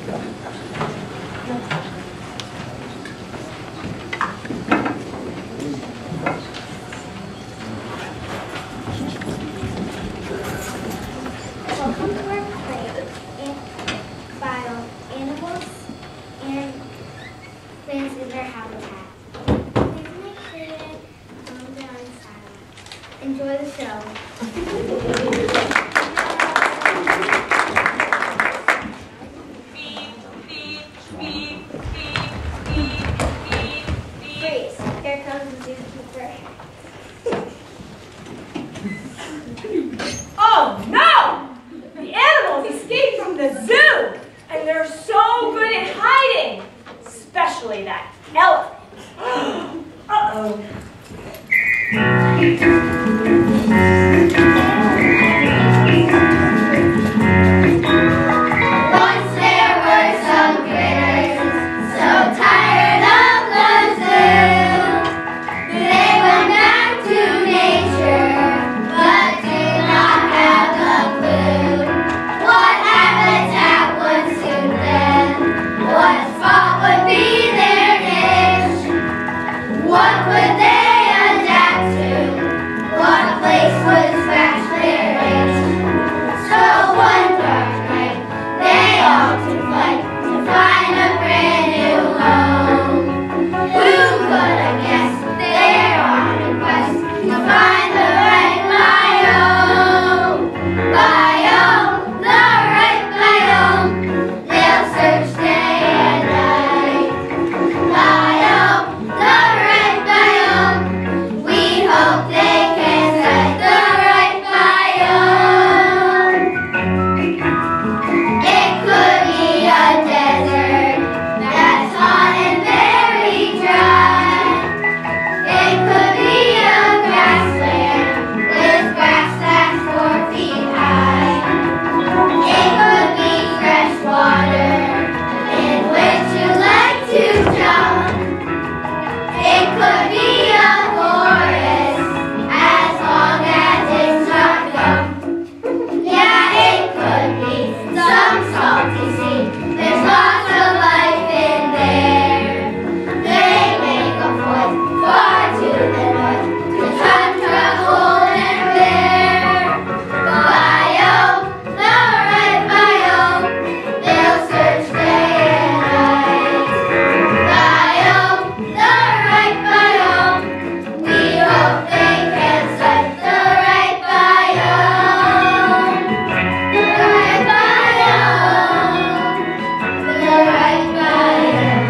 Welcome to our play about animals and plants in their habitat. Please make sure to calm down and silent. Enjoy the show. Freeze. Here comes the zookeeper. Oh no! The animals escaped from the zoo, and they're so good at hiding, especially that elephant. Uh-oh. Once there were some critters so tired of the zoo, they went back to nature, but did not have the clue. What habitat would suit them? What spot would be their niche? What would they adapt to? What place would scratch their itch? So one dark night, they all took flight to find a brand new home. Who could have guessed they're on a quest to find the right biome? Biome, the right biome. They'll search day and night. Biome, the right biome. We hope they can find the right biome. It could be a desert that's hot and very dry. It could be a grassland with grass that's 4 feet high. It could be fresh water in which you like to jump. It could be a forest as long as it's not gum. Yeah, it could be some salty sea. There's lots of life in there. They make a voice far to the north, to tundra, cold and bare. Biome, the right biome. They'll search day and night. Biome, the right biome. We hope they can find the right biome. The right biome. The right biome.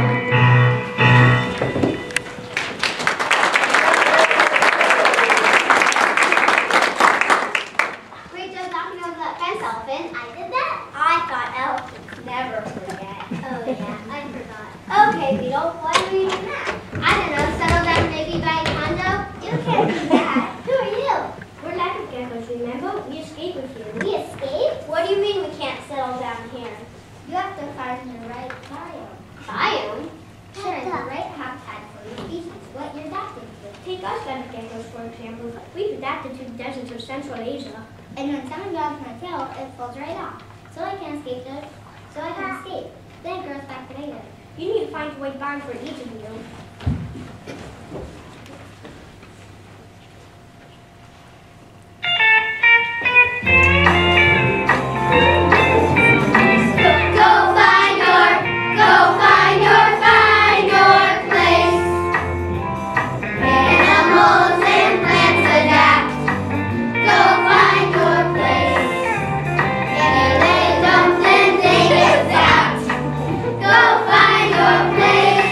Great job knocking over that fence, elephant. I did that. I thought elephants never forget. Oh yeah, I forgot. Okay, Beetle, why are you doing that? I don't know, settle down maybe by a condo? You can't do that. Who are you? We're leopard geckos, remember? We escaped with you. We escaped? What do you mean we can't settle down here? You have to find the right biome. Biome? Sure, the right habitat for your species, what you're adapting to. Take us leopard geckos, for example. We've adapted to the deserts of Central Asia. And when someone grabs my tail, it falls right off. So I can escape. Then it grows back later. You need to find the right biome for each of you. Find your place. Animals and plants adapt. Go find your place. If they don't, then they get zapped. Go find your place.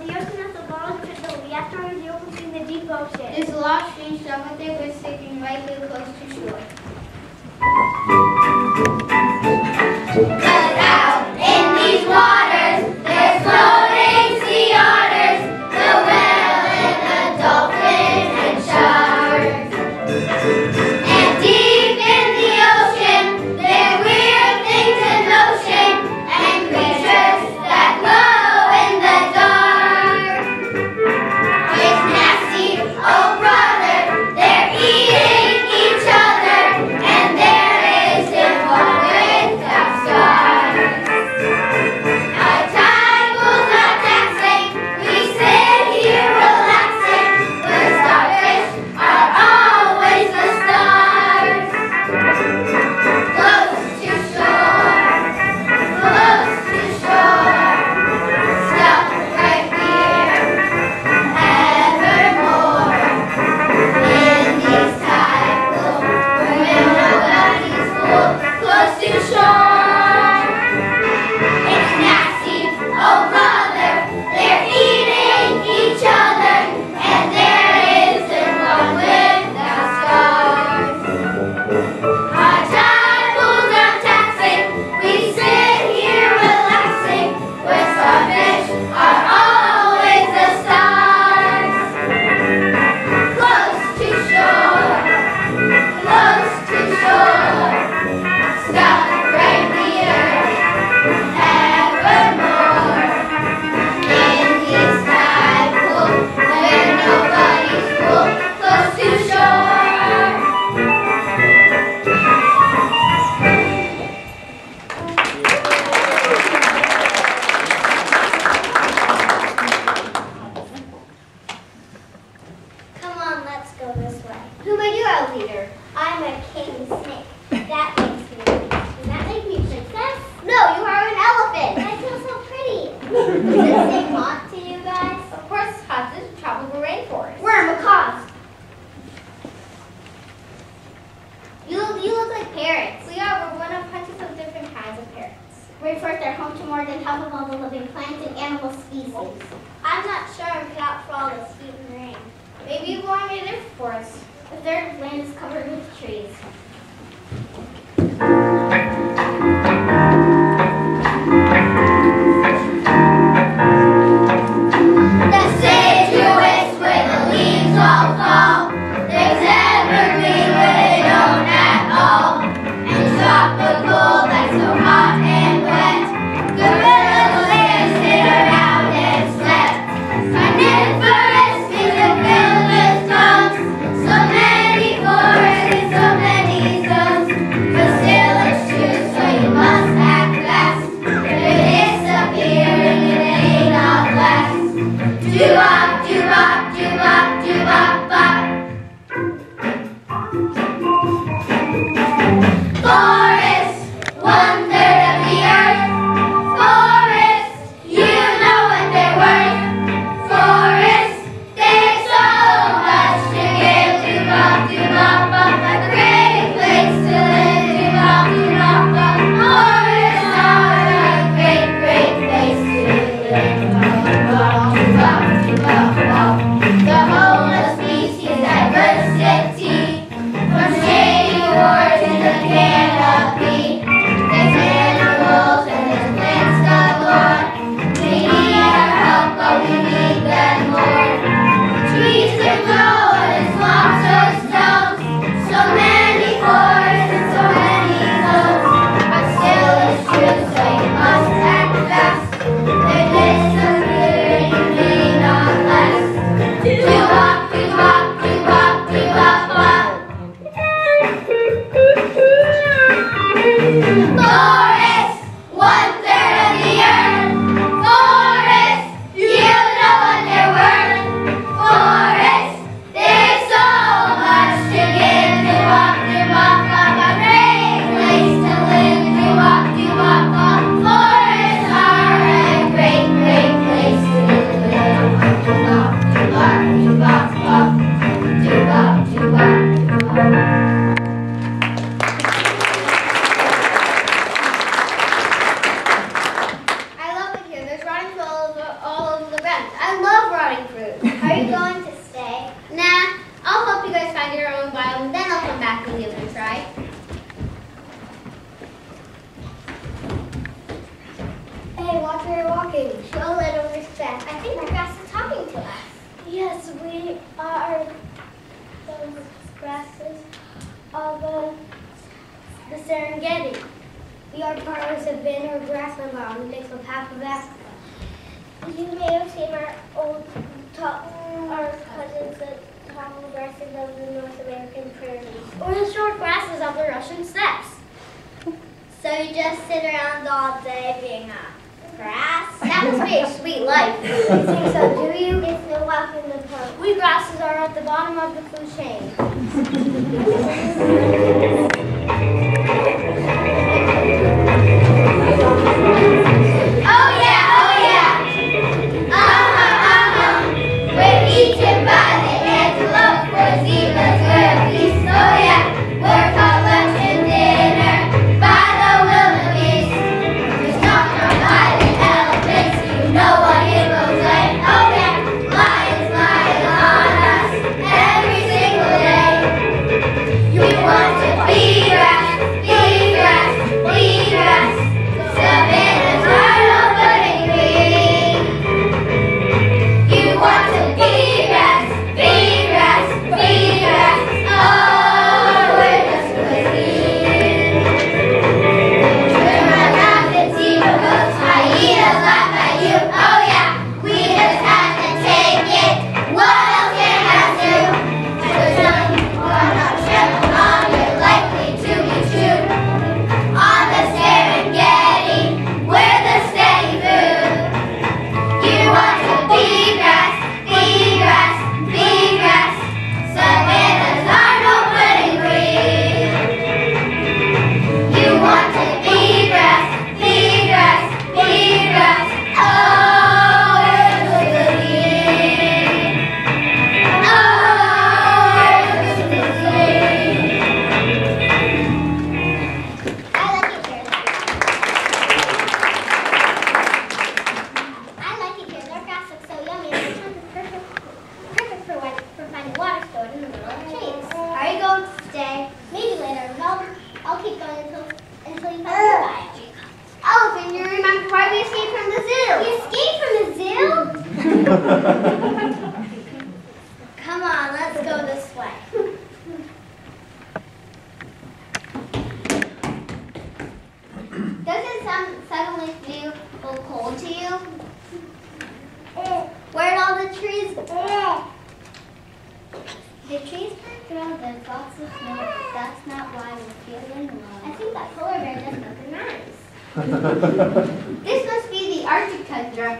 the ocean has the longest crystal. The asteroid is the open in the deep ocean. There's a lot of strange stuff out there, but it's sticking right here close to shore. But out in these waters, there's floating sea otters, the whale and the dolphin and shark. And deep in the ocean, there are weird things in motion and creatures that glow in the dark. It's nasty, oh brother, they're eating each other, and there isn't one without scars. Our time goes not taxing, we sit here relaxing, where starfish are always the stars. Close to shore, stuck right here, evermore. In these cycles, where nobody's full, close to shore. It's nasty, oh brother, they're eating each other, and there isn't one without scars. Our time pools are taxing, we sit here relaxing, where starfish are always the stars. Close to shore, stuck right here, evermore. In these tide pools, where nobody's full, close to shore. Come on, let's go this way. Who made you our leader? I'm a king snake. That makes me. Does that make me princess? No, you are an elephant. I feel so pretty. Does it seem hot to you guys? Of course it's hot. This is tropical rainforest. We're macaws. You look like parrots. We are. We're one of hundreds of different kinds of parrots. Rainforests are home to more than half of all the living plants and animal species. I'm not sure I'm cut out for all this heat and rain. Maybe you belong in a different forest. If their land is covered with trees. The deciduous where the leaves all fall. There's evergreen where they don't at all. And tropical that's so hot and wet. Gorillas there sit around and slept. Carnivorous things are filled with tongues. So many forests and so many zones. I think the grass is talking to us. Yes, we are the grasses of the Serengeti. We are part of the Savannah grassland biome, which makes up half of Africa. You may have seen our cousins, the tall grasses of the North American prairies, or the short grasses of the Russian steppes. So you just sit around all day being a grass? That must be a sweet life. You think so, do you? It's no walk in the park. We grasses are at the bottom of the food chain. Oh yeah, oh yeah. We're eaten by the antelope for zebras, we're a beast. Oh yeah, we're caught lunch and dinner by the wildebeest. We're stomped on by the elephants, you know what hippos like. Oh yeah, lions lying on us every single day. You want to be grass, be grass, be grass. Savannah's are no budding green. You want to be grass, be grass, be grass. Oh, we're just cuisine. We're around the zebra goats, hyenas laugh at you. Oh yeah, we just have to take it. What else can I do? There's nothing on our channel, you're likely to be chewed. On the Serengeti, we're the steady food. You want to be grass, be grass, be grass. Savannah's are no budding green. You want to be grass, be grass, be grass. Oh, we're the cuisine. Oh, we're the cuisine. I like it here. I like it here. Their grass looks so yummy. And this one's perfect for finding water stored in the middle of the trees. Are you going to stay? Maybe later. No, I'll keep going until you find the biome. Elephant, you remember why we escaped from the zoo? You escaped from the zoo? Come on, let's go this way. Doesn't it suddenly feel cold to you? Where'd all the trees go? The trees are through, there's lots of snow. That's not why we're feeling low. I think that polar bear does something nice. This must be the Arctic tundra.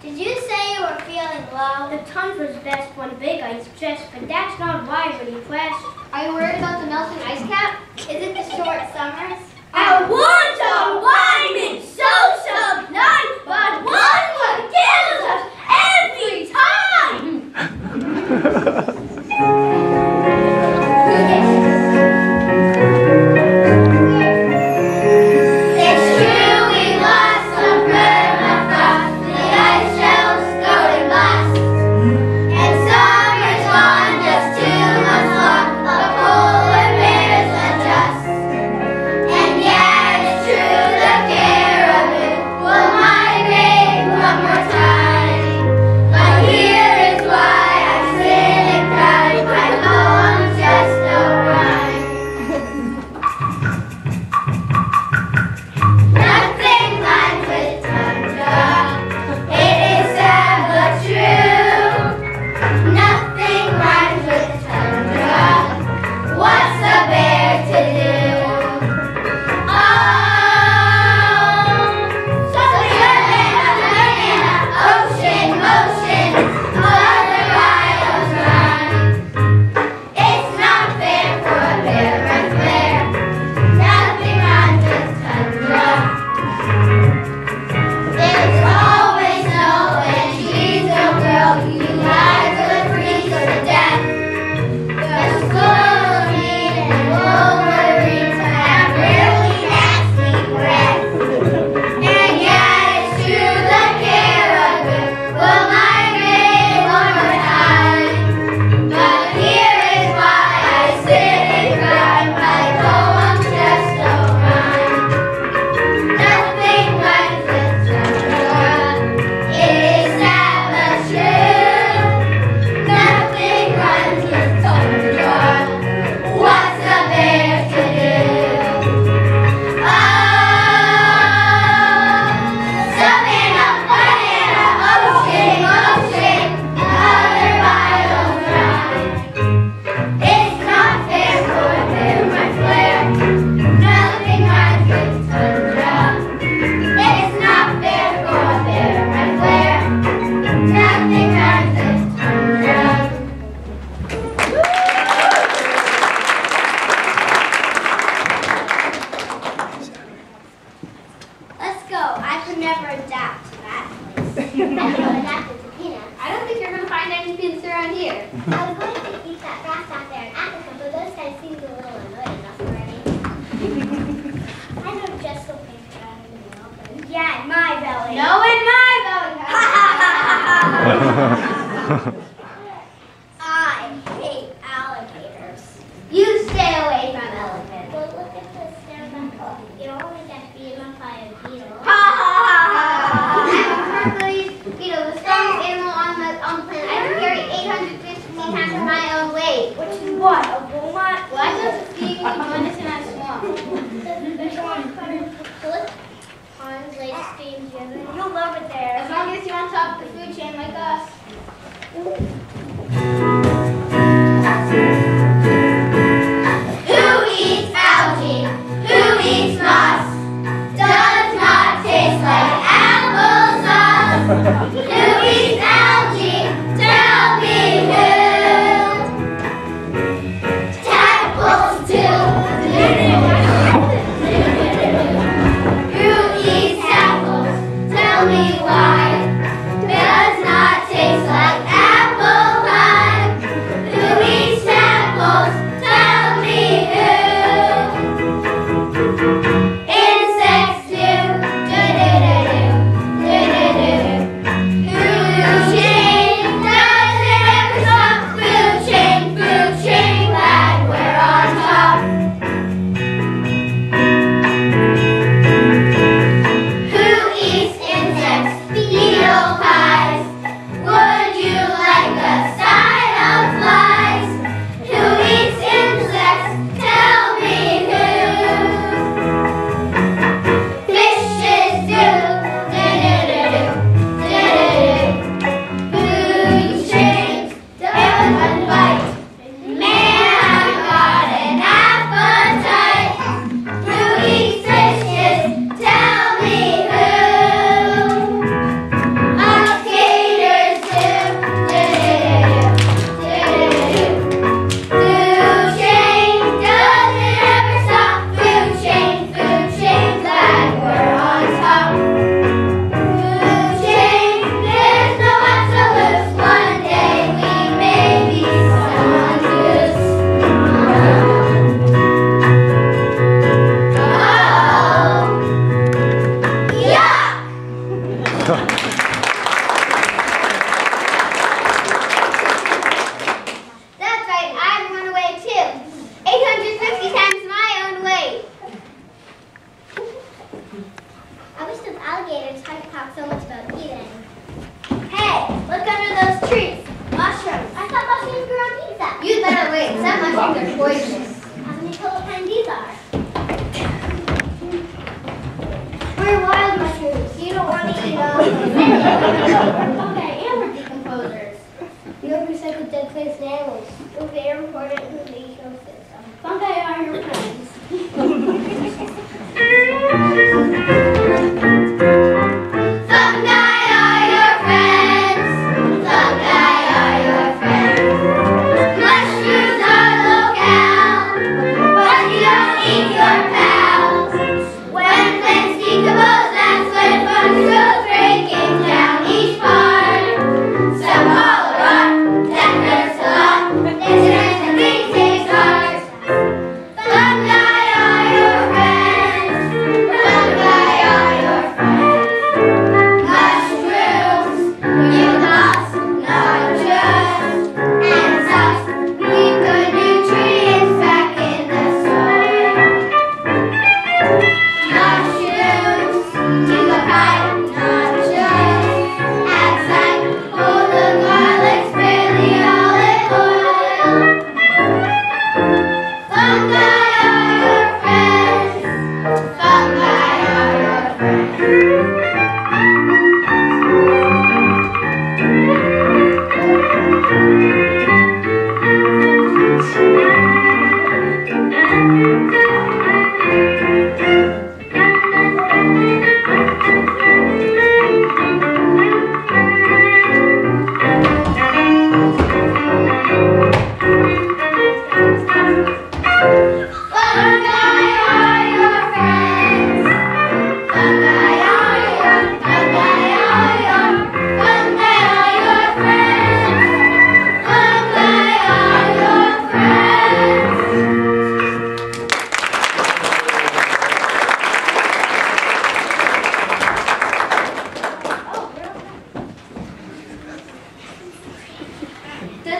Did you say you were feeling low? The tundra's best when big ice dress, but that's not why we request. Are you worried about the melting ice cap? Is it the short summers? I want a wine so sublime, but one what kills us every time. It's true we lost some permafrost, the ice shelves going blast, and summer's gone just 2 months long, the polar bears adjust. And yeah, it's true the adapted to peanuts. I don't think you're going to find any peanuts around here. I was going to eat that grass out there in Africa, but those guys seem a little annoyed enough already. I know just the place around in the open. Yeah, in my belly. No, in my belly. I hate alligators. You stay away from elephants. Well, look at this stand back up. You don't want to get beaten up by a beetle. I'm a Hercules beetle, the strongest animal on the planet. I can carry 850 times my own weight. Which is what? A walnut? Why does it seem to join us in our swamp? Ponds, lakes, streams, rivers. You'll love it there. As long as you're on top of the food chain like us. Who eats algae? Who eats moss? Does not taste like applesauce. Who eats algae? Tell me who. Tadpoles do. Who eats apples? Tell me why. Does not taste like apple pie. Who eats tadpoles? Tell me who. Insects do. Do-do-do-do. Food chain. Does it ever stop? Food chain, glad we're on top. Who eats insects? Beetle pies. Would you like a side of flies? Who eats insects? Tell me who. Fishes do. Do-do-do-do. Food chain. Everyone bite. Man, I've got an appetite. Who eats fishes? Tell me who. Alligators do. Food chain, does it ever stop? Food chain, glad we're on top. Food chain, there's no absolutes. One day we may be someone's goose. Oh, yuck! That's right, I've run away too. 850 times my own weight. I wish those alligators hadn't talked so much about eating. Hey, look under those trees. Mushrooms. I thought mushrooms grew on pizza. You'd better wait. Some mushrooms are poisonous. How many total kind these are? We're wild mushrooms. You don't want to eat them. Okay, and we're decomposers. You have recycled dead plants and animals. They're important in the ecosystem. Fungi are your friends. Fungi are your friends. Fungi are your friends. Mushrooms are local, but you don't eat your pals. When plants decompose, that's when fungus goes breaking down each part. Some call it rot, that hurts a lot. It's nice and things takes heart. Fungi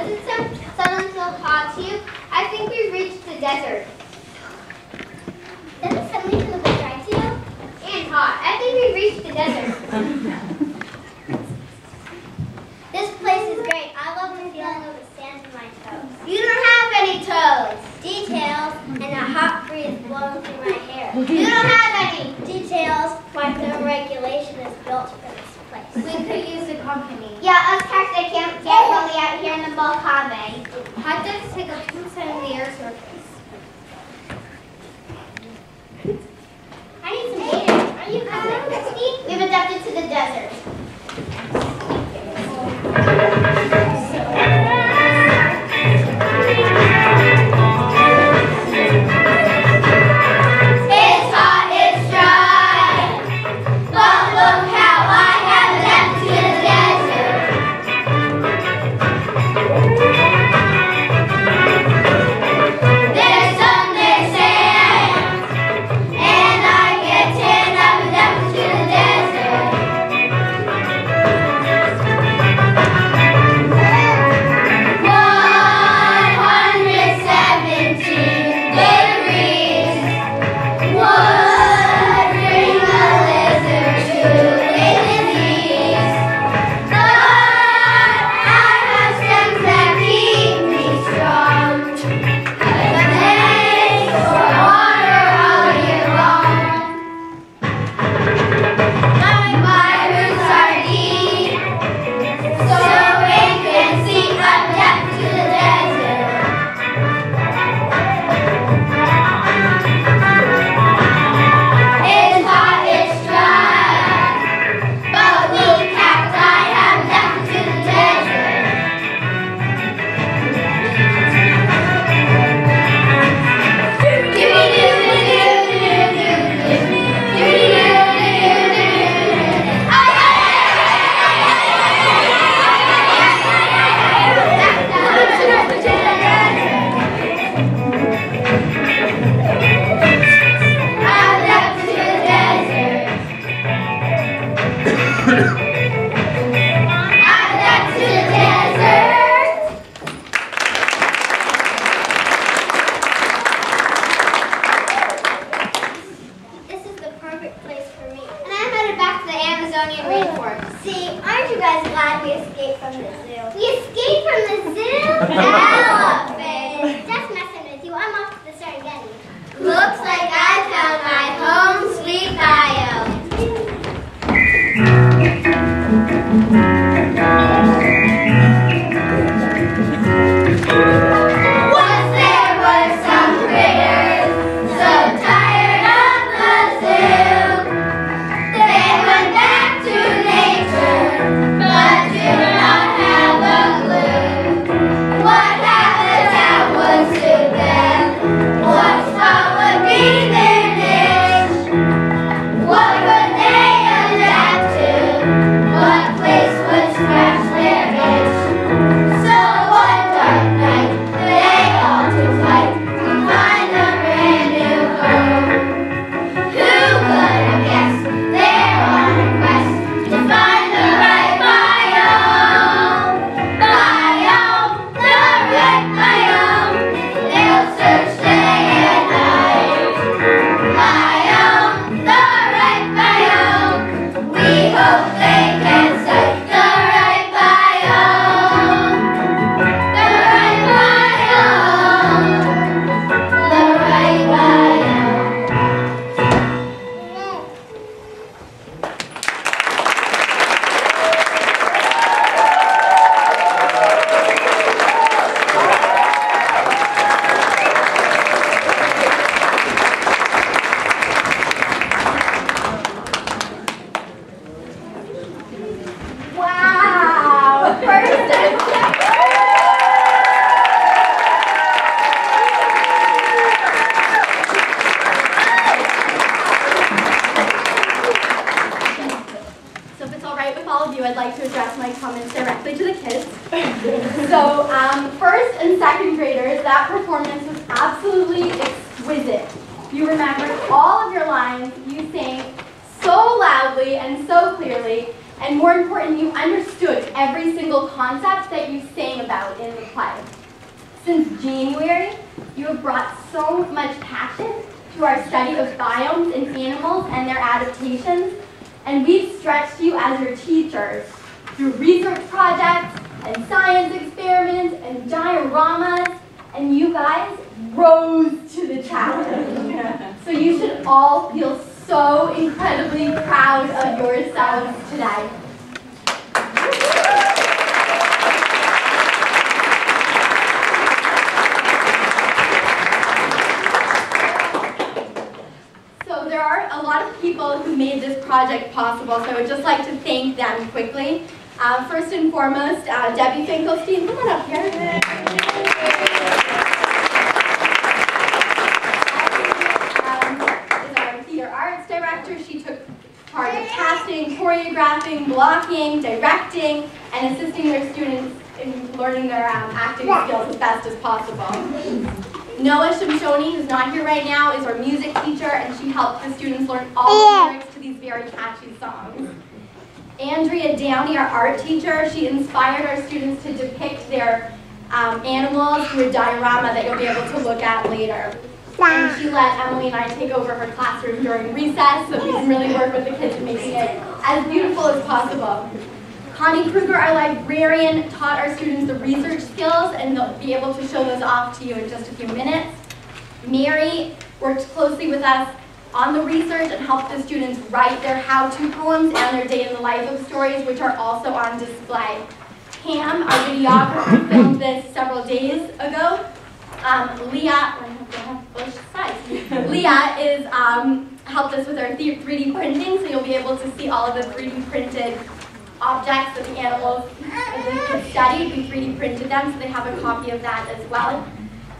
Doesn't someone feel hot to you? I think we've reached the desert. Doesn't someone feel a bit dry to you? And hot. I think we've reached the desert. This place is great. I love the feeling of the sand in my toes. You don't have any toes. Details and a hot breeze blowing through my hair. You don't have any details. My thermoregulation is built for this place. We could use a company. Yeah, us cats that can't get really out here in the Mojave. Hot dogs take up 2% of the air surface. I need some data. Are you coming, Christy? We've adapted to the desert. It's hot, it's dry, but look how I have adapted to the desert. There's sun, there's sand, and I get tan. I've adapted to the desert. 117 degrees would bring a lizard to its knees. But I have stems that keep me strong. Thanks for water all year long. My roots are deep, so rain can see. I'm adapted to the desert. It's hot, it's dry, but we cacti have adapted to the desert. This is the perfect place for me. And I'm headed back to the Amazonian rainforest. See, aren't you guys glad we escaped from the zoo? We escaped from the zoo? Elephant! Just messing with you. I'm off to the Serengeti. Looks like I found my home sweet biome. Once there were some critters so tired of the zoo. They went back to nature, but do not have a clue what habitat would suit them, what spot would be their niche, what would they adapt to, what place would scratch their itch. So one dark night, they all took flight to find a brand new home. Who could have guessed they're on a quest to find the right biome? Biome, the right biome. They'll search day and night. Biome, the right biome. We hope they can sight the right biome. The right biome. The right biome. Wow! So if it's all right with all of you, I'd like to address my comments directly to the kids. So first and second graders, that performance was absolutely exquisite. You remembered all of your lines, you sang so loudly and so clearly, And more important, you understood every single concept that you sang about in the play. Since January, you have brought so much passion to our study of biomes and animals and their adaptations, and we've stretched you as your teachers through research projects and science experiments and dioramas, and you guys rose to the challenge. So you should all feel so incredibly proud of yourselves today. So there are a lot of people who made this project possible, so I would just like to thank them quickly. First and foremost, Debbie Finkelstein, come on up here. Is our theater arts director. She took charge of casting, choreographing, blocking, directing, and assisting their students in learning their acting skills as best as possible. Noah Shimshoni, who's not here right now, is our music teacher, and she helped the students learn all the lyrics to these very catchy songs. Andrea Downey, our art teacher, she inspired our students to depict their animals through a diorama that you'll be able to look at later. And she let Emily and I take over her classroom during recess so we can really work with the kids in making it as beautiful as possible. Connie Kruger, our librarian, taught our students the research skills, and they'll be able to show those off to you in just a few minutes. Mary worked closely with us on the research and helped the students write their how-to poems and their day-in-the-life of stories, which are also on display. Pam, our videographer, filmed this several days ago. Leah is helped us with our 3D printing, so you'll be able to see all of the 3D printed objects that the animals studied. We 3D printed them, so they have a copy of that as well.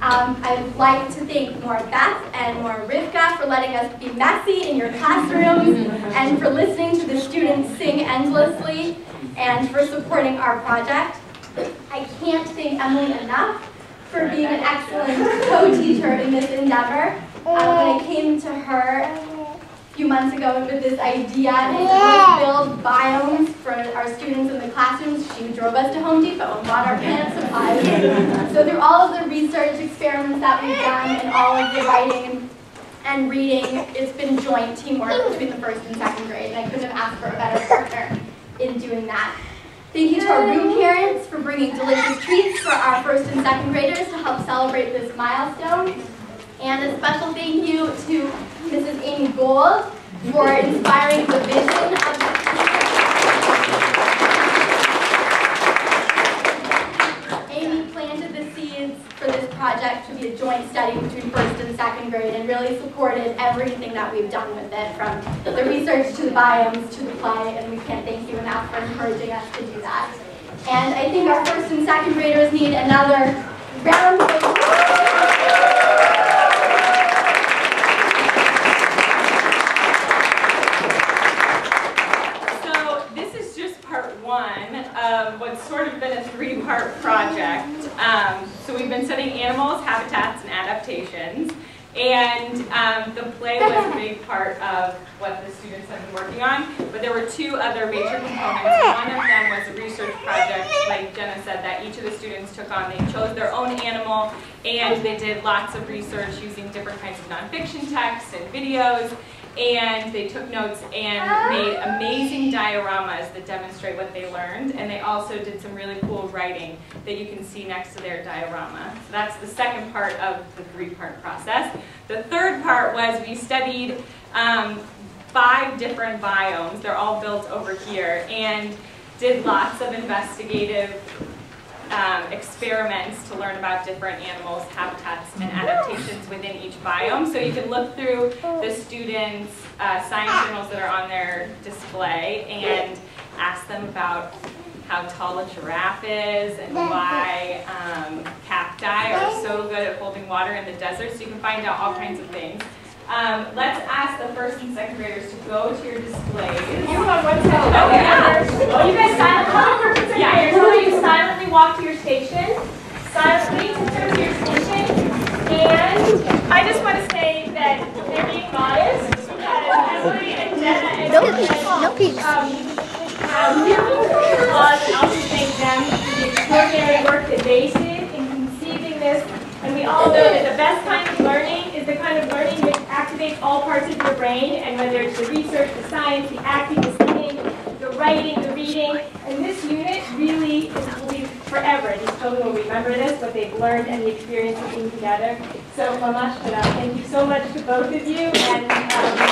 I'd like to thank Maura Beth and Maura Rivka for letting us be messy in your classrooms and for listening to the students sing endlessly and for supporting our project. I can't thank Emily enough for being an excellent co-teacher in this endeavor. When I came to her a few months ago with this idea to build biomes for our students in the classrooms, she drove us to Home Depot and bought our plant supplies. So through all of the research experiments that we've done and all of the writing and reading, it's been joint teamwork between the first and second grade, and I couldn't have asked for a better partner in doing that. Thank you to our room parents for bringing delicious treats for our first and second graders to help celebrate this milestone. And a special thank you to Mrs. Amy Gold for inspiring the vision of the Amy planted the seeds for this project to be a joint study between first and second grade and really supported everything that we've done with it, from the research to the biomes to the play, and we can't thank you enough for encouraging us to do that. And I think our first and second graders need another round of applause. What's sort of been a three-part project. So we've been studying animals, habitats, and adaptations. And the play was a big part of what the students have been working on. But there were two other major components. One of them was a research project, like Jenna said, that each of the students took on. They chose their own animal, and they did lots of research using different kinds of nonfiction texts and videos. And they took notes and made amazing dioramas that demonstrate what they learned. And they also did some really cool writing that you can see next to their diorama. So that's the second part of the three-part process. The third part was we studied 5 different biomes. They're all built over here, and did lots of investigative experiments to learn about different animals, habitats, and adaptations within each biome. So you can look through the students' science journals that are on their display and ask them about how tall a giraffe is and why cacti are so good at holding water in the desert. So you can find out all kinds of things. Let's ask the first and second graders to go to your displays. Hold on one second. Oh, yeah. You guys silently, you silently walk to your station. Silently turn to your station. And I just want to say that they're being modest because Emily and Jenna and brain, and whether it's the research, the science, the acting, the singing, the writing, the reading, and this unit really will be forever. These children will remember this, what they've learned, and the experience of being together. So, Mamash, thank you so much to both of you, and